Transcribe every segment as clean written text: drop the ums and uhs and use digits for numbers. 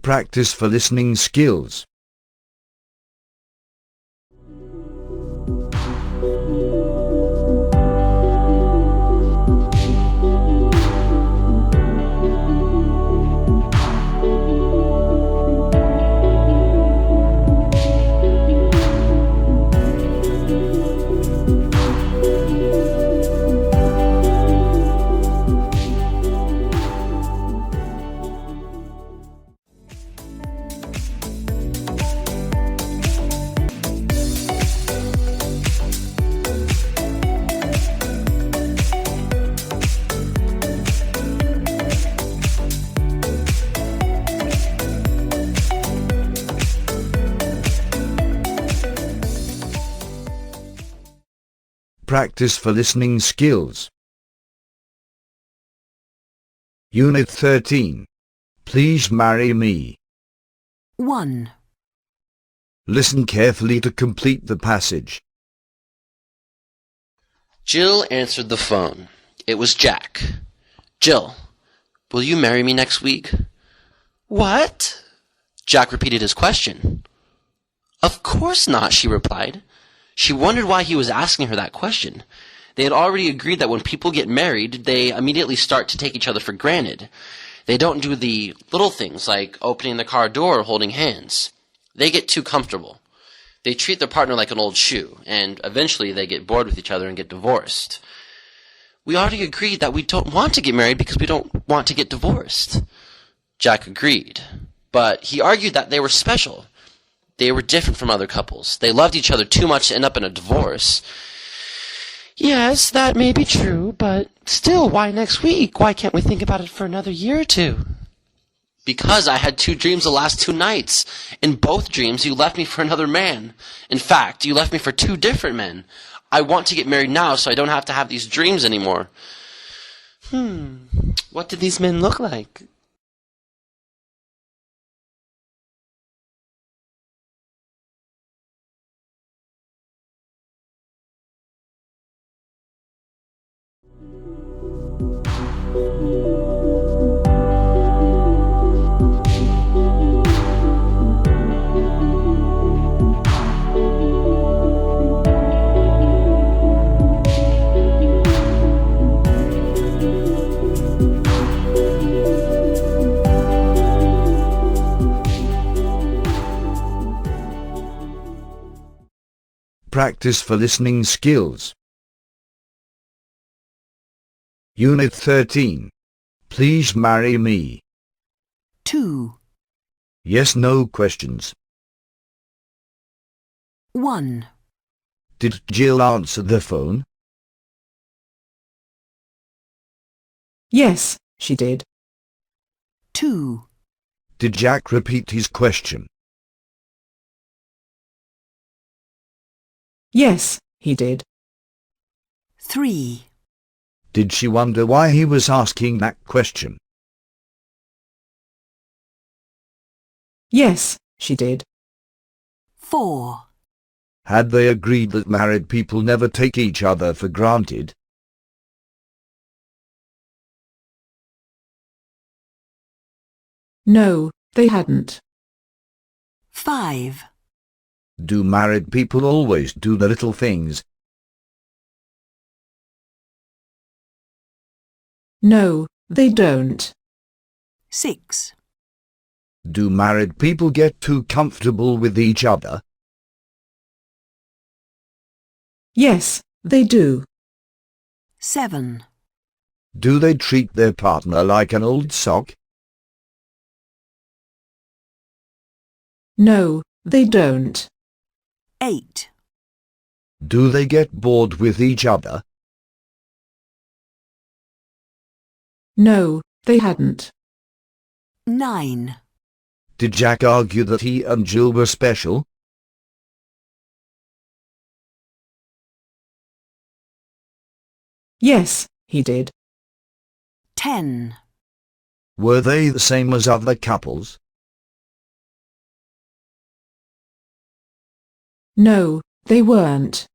Practice for listening skills. Practice for listening skills. Unit 13. Please marry me. 1. Listen carefully to complete the passage. Jill answered the phone. It was Jack. Jill, will you marry me next week? What? Jack repeated his question. Of course not, she replied. She wondered why he was asking her that question. They had already agreed that when people get married, they immediately start to take each other for granted. They don't do the little things like opening the car door or holding hands. They get too comfortable. They treat their partner like an old shoe, and eventually they get bored with each other and get divorced. We already agreed that we don't want to get married because we don't want to get divorced. Jack agreed, but he argued that they were special. They were different from other couples. They loved each other too much to end up in a divorce. Yes, that may be true, but still, why next week? Why can't we think about it for another year or two? Because I had 2 dreams the last 2 nights. In both dreams, you left me for another man. In fact, you left me for 2 different men. I want to get married now so I don't have to have these dreams anymore. What did these men look like? Practice for listening skills. Unit 13. Please marry me. 2. Yes/no questions. 1. Did Jill answer the phone? Yes, she did. 2. Did Jack repeat his question? Yes, he did. 3. Did she wonder why he was asking that question? Yes, she did. 4. Had they agreed that married people never take each other for granted? No, they hadn't. 5. Do married people always do the little things? No, they don't. 6. Do married people get too comfortable with each other? Yes, they do. 7. Do they treat their partner like an old sock? No, they don't. 8. Do they get bored with each other? No, they hadn't. 9. Did Jack argue that he and Jill were special? Yes, he did. 10. Were they the same as other couples? No, they weren't.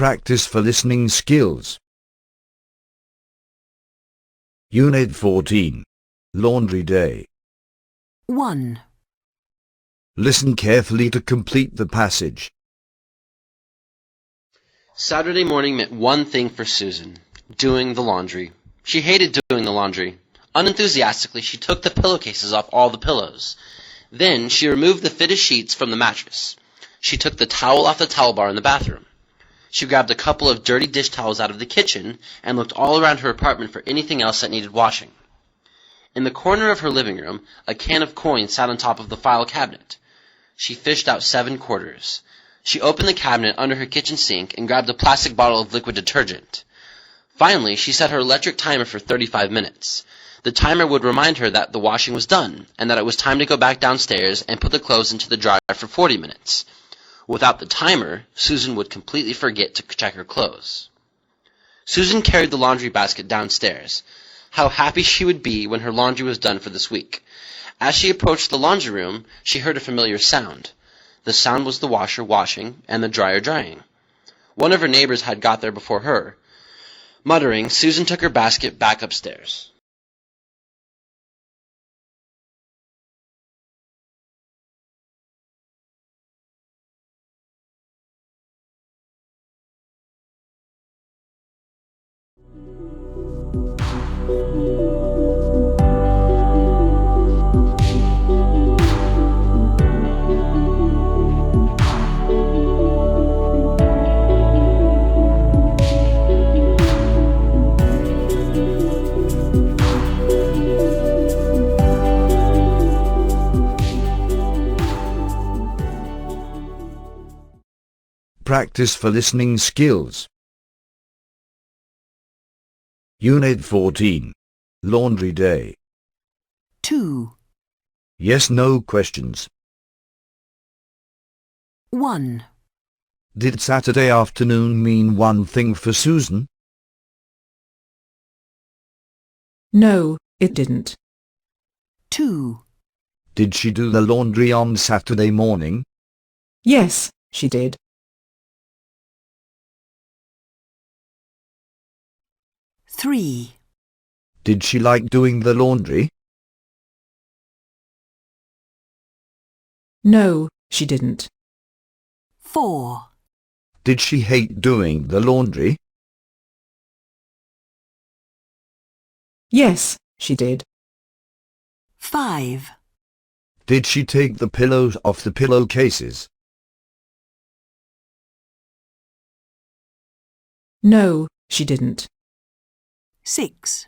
Practice for listening skills. Unit 14. Laundry Day. 1, Listen carefully to complete the passage. Saturday morning meant one thing for Susan: doing the laundry. She hated doing the laundry. Unenthusiastically, she took the pillowcases off all the pillows. Then she removed the fitted sheets from the mattress. She took the towel off the towel bar in the bathroom. She grabbed a couple of dirty dish towels out of the kitchen and looked all around her apartment for anything else that needed washing. In the corner of her living room, a can of coins sat on top of the file cabinet. She fished out 7 quarters. She opened the cabinet under her kitchen sink and grabbed a plastic bottle of liquid detergent. Finally, she set her electric timer for 35 minutes. The timer would remind her that the washing was done and that it was time to go back downstairs and put the clothes into the dryer for 40 minutes. Without the timer, Susan would completely forget to check her clothes. Susan carried the laundry basket downstairs. How happy she would be when her laundry was done for this week. As she approached the laundry room, she heard a familiar sound. The sound was the washer washing and the dryer drying. One of her neighbors had got there before her. Muttering, Susan took her basket back upstairs. Practice for listening skills. Unit 14. Laundry Day. 2, Yes/no questions. 1, Did Saturday afternoon mean one thing for Susan? No, it didn't. 2, Did she do the laundry on Saturday morning? Yes, she did. 3, Did she like doing the laundry? No, she didn't. 4, Did she hate doing the laundry? Yes, she did. 5, Did she take the pillows off the pillowcases? No, she didn't. 6,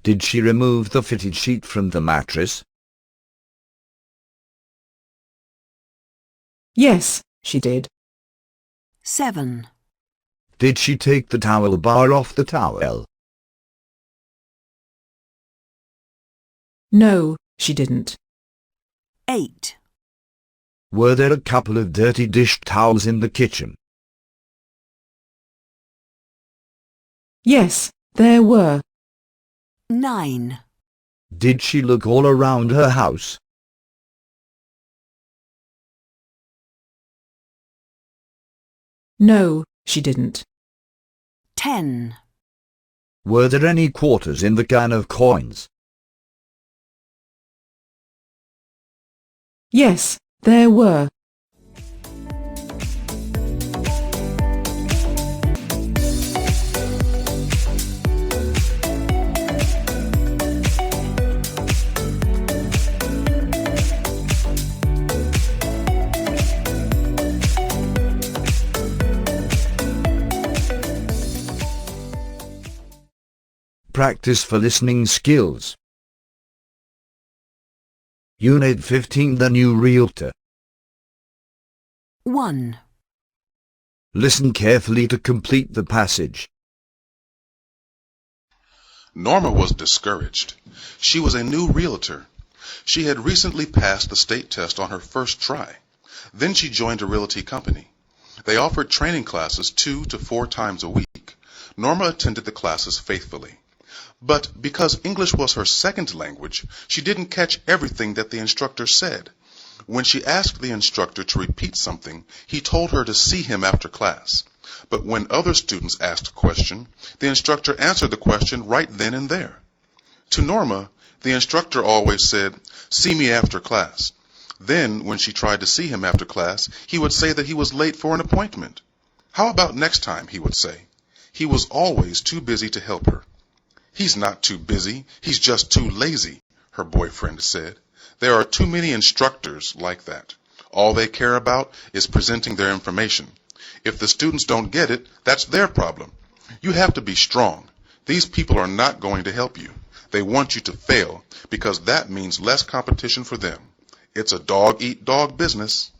Did she remove the fitted sheet from the mattress? Yes, she did. 7, Did she take the towel bar off the towel? No, she didn't. 8, Were there a couple of dirty dish towels in the kitchen? Yes, there were. 9, Did she look all around her house? No, she didn't. 10, Were there any quarters in the can of coins? Yes, there were. Practice for listening skills. Unit 15. The new Realtor. 1, Listen carefully to complete the passage. Norma was discouraged. She was a new realtor. She had recently passed the state test on her first try. Then she joined a realty company. They offered training classes 2 to 4 times a week. Norma attended the classes faithfully. But because English was her second language, she didn't catch everything that the instructor said. When she asked the instructor to repeat something, he told her to see him after class. But when other students asked a question, the instructor answered the question right then and there. To Norma, the instructor always said, "See me after class." Then, when she tried to see him after class, he would say that he was late for an appointment. "How about next time?" he would say. He was always too busy to help her. "He's not too busy, he's just too lazy," her boyfriend said. There are too many instructors like that. All they care about is presenting their information. If the students don't get it, that's their problem. You have to be strong. These people are not going to help you. They want you to fail because that means less competition for them. It's a dog-eat-dog business.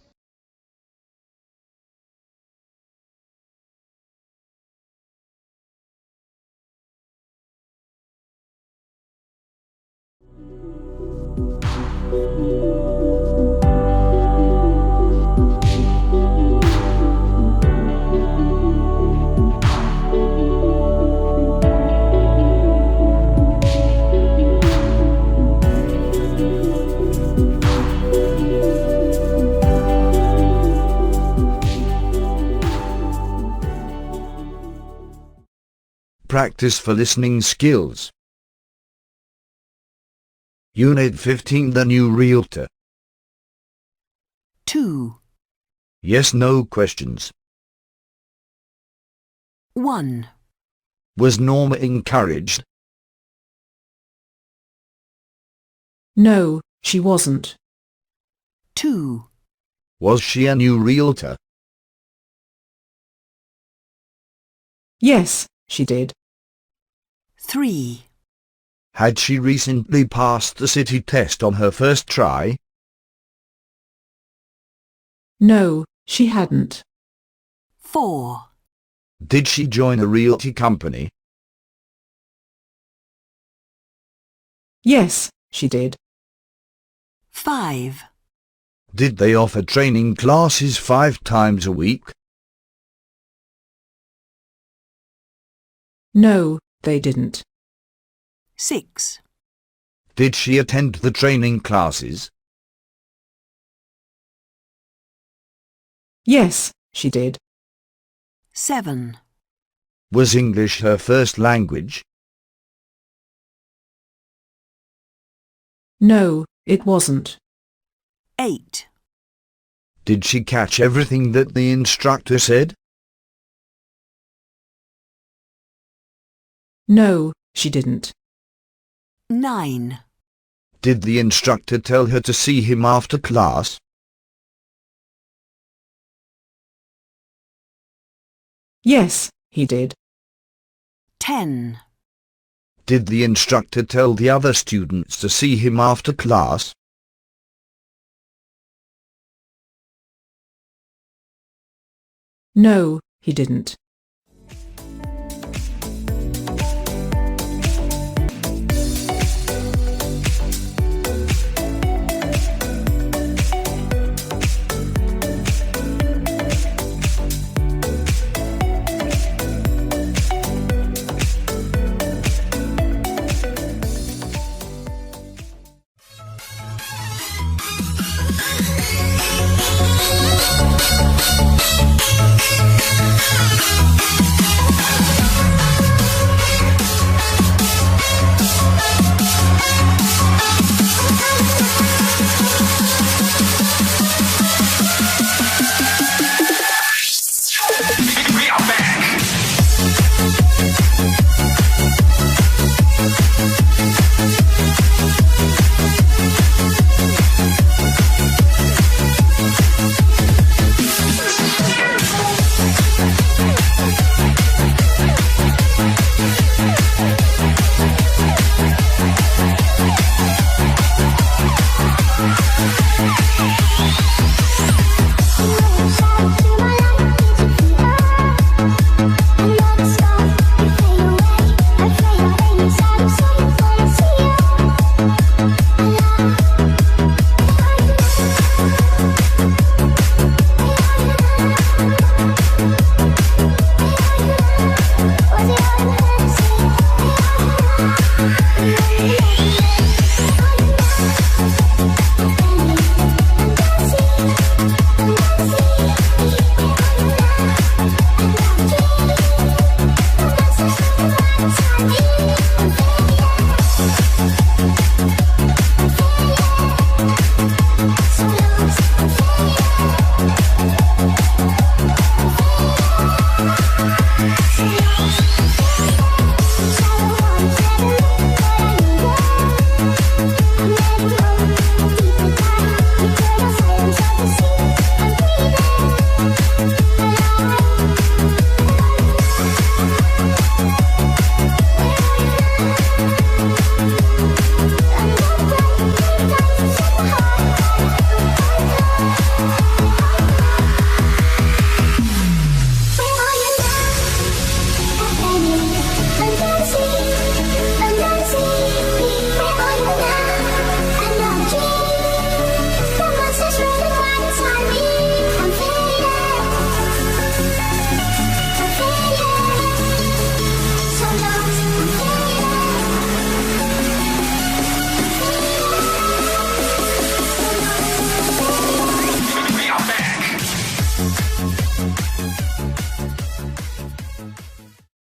Practice for listening skills. Unit 15, The New Realtor. 2, Yes/no questions. 1, Was Norma encouraged? No, she wasn't. 2, Was she a new realtor? Yes, she did. 3, Had she recently passed the city test on her first try? No, she hadn't. 4, Did she join a realty company? Yes, she did. 5, Did they offer training classes 5 times a week? No, they didn't. 6, Did she attend the training classes? Yes, she did. 7, Was English her first language? No, it wasn't. 8, Did she catch everything that the instructor said? No, she didn't. 9, Did the instructor tell her to see him after class? Yes, he did. 10, Did the instructor tell the other students to see him after class? No, he didn't.